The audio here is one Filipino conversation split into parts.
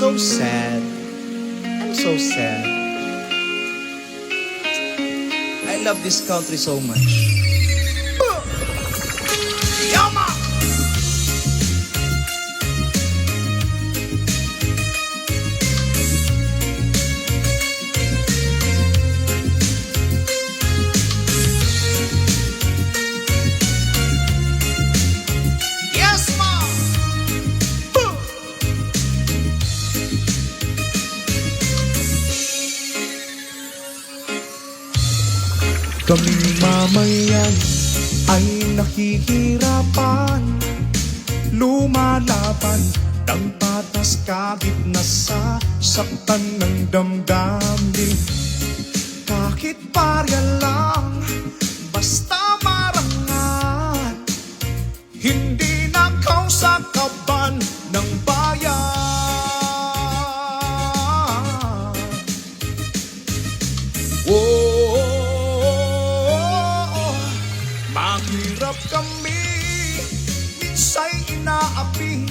so sad. I'm so sad. I love this country so much. Yama! Yes, ma! Kaming mamayan ay nakihirapan, lumalaban ng patas kahit nasa saktan ng damdamin. Kahit barya lang, basta marangal, hindi na kausakaban ng bayan. Mahirap kami, minsa'y inaapi.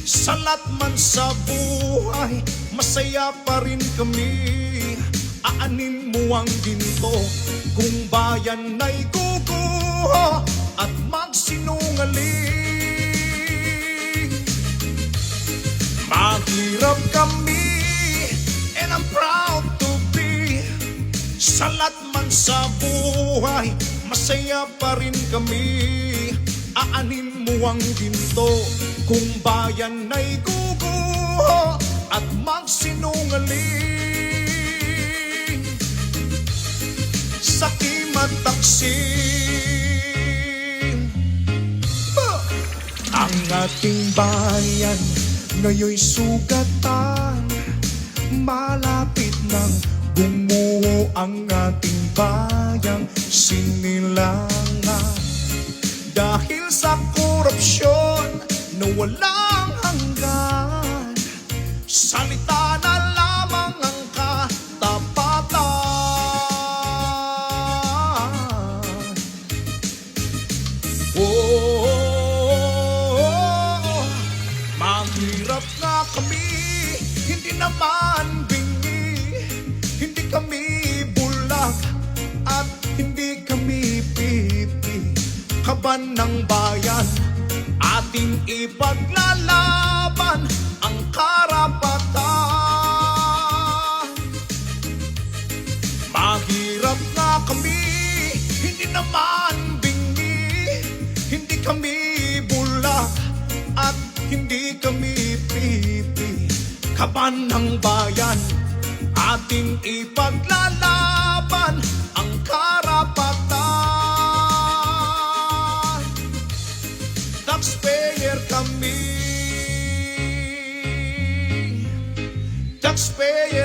Salat man sa buhay, masaya pa rin kami. Aanin mo ang ginto kung bayan ay guguho at magsinungaling. Mahirap kami, and I'm proud to be. Salat man sa buhay, masaya pa rin kami. Aanin mo ang ginto kung bayan ay guguho at magsinungaling. Sa Taksim, ang ating bayan ngayon'y sugatan. Malapit nang gumuho ang ating bayang sinilangan. Dahil sa korupsyon na walang hanggan, salita na lamang ang katapatan. Mahirap nga kami, hindi naman bingi, hindi kami bulag at hindi kami pipi. Kaban ng bayan, ating ipaglalaban ang karapatan. Mahirap nga kami, hindi naman bingi, hindi kami bulag at hindi kami pipi. Kaban ng bayan, ating ipaglalaban ang karapatan. Taxpayer kami, taxpayer